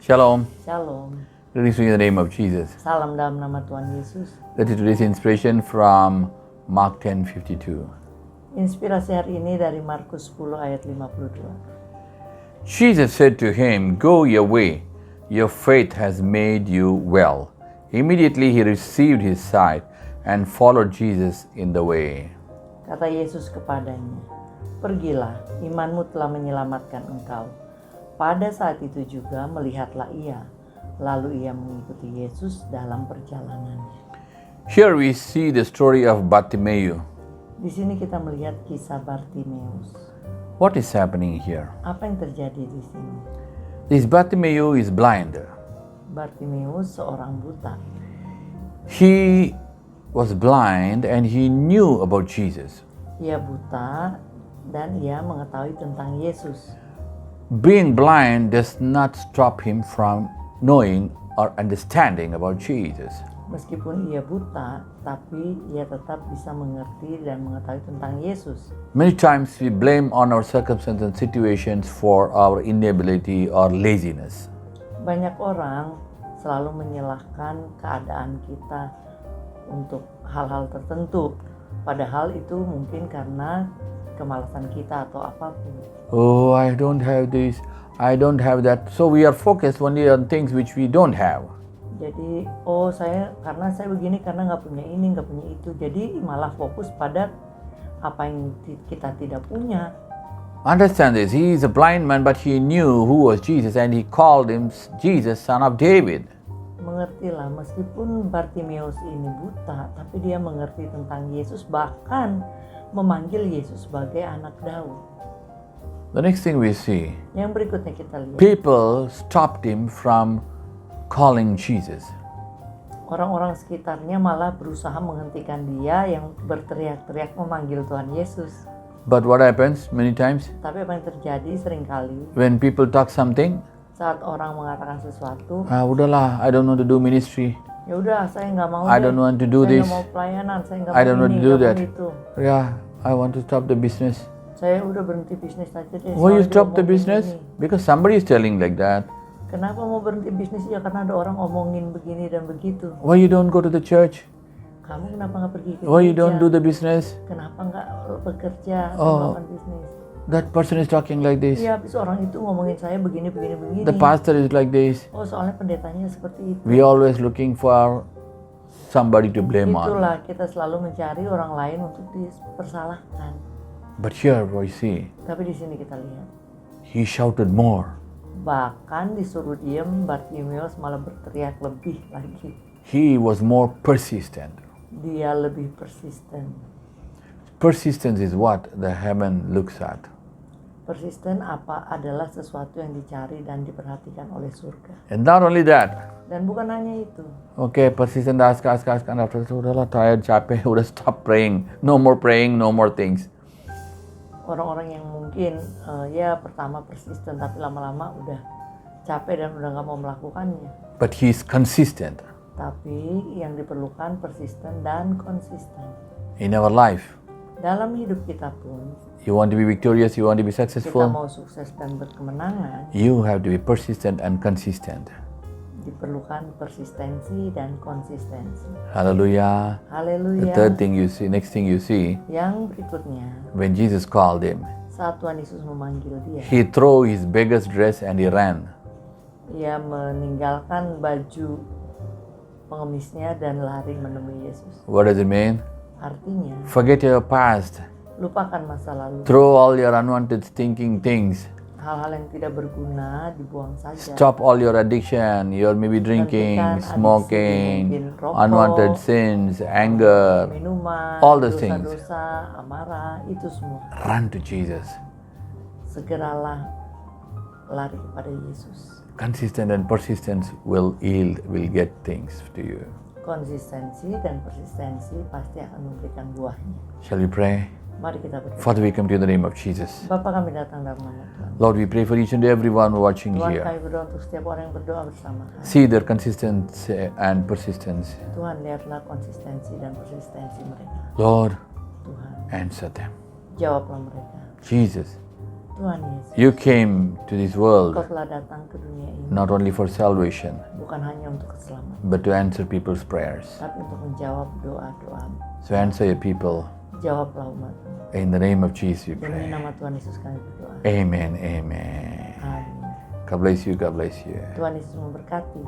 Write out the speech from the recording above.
Shalom. Shalom. Greetings to you in the name of Jesus. Salam dalam nama Tuhan Yesus. That is today's inspiration from Mark 10:52. Inspirasi hari ini dari Markus 10 ayat 52. Jesus said to him, "Go your way. Your faith has made you well." Immediately he received his sight and followed Jesus in the way. Kata Yesus kepadanya, "Pergilah, imanmu telah menyelamatkan engkau." Pada saat itu juga melihatlah ia. Lalu ia mengikuti Yesus dalam perjalanannya. Here we see the story of Bartimaeus. Di sini kita melihat kisah Bartimeus. What is happening here? Apa yang terjadi di sini? This Bartimaeus is blind. Bartimeus seorang buta. He was blind and he knew about Jesus. Ia buta dan ia mengetahui tentang Yesus. Being blind does not stop him from knowing or understanding about Jesus. Meskipun ia buta, tapi ia tetap bisa mengerti dan mengetahui tentang Yesus. Many times we blame on our circumstances and situations for our inability or laziness. Banyak orang selalu menyalahkan keadaan kita untuk hal-hal tertentu. Padahal itu mungkin karena kemalasan kita atau apapun. Oh, I don't have this, I don't have that. So we are focused only on things which we don't have. Jadi, karena saya begini karena nggak punya ini, nggak punya itu. Jadi malah fokus pada apa yang kita tidak punya. Understand this, he is a blind man but he knew who was Jesus and he called him Jesus, son of David. Mengertilah, meskipun Bartimeus ini buta, tapi dia mengerti tentang Yesus, bahkan memanggil Yesus sebagai anak Daud. The next thing we see, Yang berikutnya kita lihat, people stopped him from calling Jesus. orang-orang sekitarnya malah berusaha menghentikan dia yang berteriak-teriak memanggil Tuhan Yesus. But what happens many times? Tapi apa yang terjadi seringkali When people talk something, saat orang mengatakan sesuatu, udahlah, I don't want to do ministry. ya udah saya nggak mau I don't want to do saya this. nggak mau pelayanan, saya nggak I mau don't want ini, to do nggak that. mau itu. Yeah, I want to stop the business. Saya udah berhenti bisnis aja deh. Why you soalnya stop the diomongin business? ini. Because somebody is telling like that. Kenapa mau berhenti bisnis? Ya karena ada orang ngomongin begini dan begitu. Why you don't go to the church? Kamu kenapa nggak pergi ke Why you gereja? don't do the business? Kenapa nggak bekerja Oh. melakukan bisnis? That person is talking like this. Iya, habis orang itu ngomongin saya begini. The pastor is like this. Oh, soalnya pendetanya seperti itu. We always looking for somebody to blame on. Itulah kita selalu mencari orang lain untuk dipersalahkan. But here we see, Tapi di sini kita lihat, he shouted more. bahkan disuruh diem, Bartimeus malah berteriak lebih lagi. He was more persistent. Dia lebih persisten. Persistence is what the heaven looks at. Persisten adalah sesuatu yang dicari dan diperhatikan oleh surga. And not only that, Dan bukan hanya itu. okay, persistent, ask, and after that, udahlah, tired, capek, udah stop praying, no more things. Orang-orang yang mungkin ya pertama persisten tapi lama-lama udah capek dan udah nggak mau melakukannya. But he is consistent Tapi yang diperlukan persisten dan konsisten. in our life. Dalam hidup kita pun, You want to be victorious, you want to be kita successful, mau sukses dan berkemenangan, you have to be persistent and consistent. diperlukan persistensi dan konsistensi. Hallelujah. The Haleluya. third thing you see, next thing you see, Yang berikutnya, when Jesus called him, saat Tuhan Yesus memanggil dia, he threw his beggar's dress and he ran. ia meninggalkan baju pengemisnya dan lari menemui Yesus. What does it mean? Artinya, Forget your past. lupakan masa lalu. Throw all your unwanted thinking things. Hal-hal yang tidak berguna dibuang saja. Stop all your addiction, your maybe drinking, Hentikan adiksi, smoking, mungkin rokok, unwanted sins, anger. Minuman, all those things. dosa-dosa, amarah, itu semua. Run to Jesus. Segeralah lari kepada Yesus. Consistent and persistence will get things to you. Konsistensi dan persistensi pasti akan memberikan buahnya. Shall we pray? Mari kita berdoa. Father, we come to you in the name of Jesus. Bapa, kami datang dalam nama Tuhan. Lord, we pray for each and everyone watching Tuhan, here. kami berdoa untuk setiap orang yang berdoa bersama kami. See their consistency and persistence. Tuhan, lihatlah konsistensi dan persistensi mereka. Lord, Tuhan, answer them. jawablah mereka. Jesus, Tuhan Yesus, you came to this world Engkau telah datang ke dunia ini not only for salvation, bukan hanya untuk keselamatan, but to answer people's prayers. tapi untuk menjawab doa-doa. So answer your people. Jawablah umat. In the name of Jesus we Demi pray. nama Tuhan Yesus kami berdoa. Amen, amen. Amin. God bless you, God bless you. Tuhan Yesus memberkati.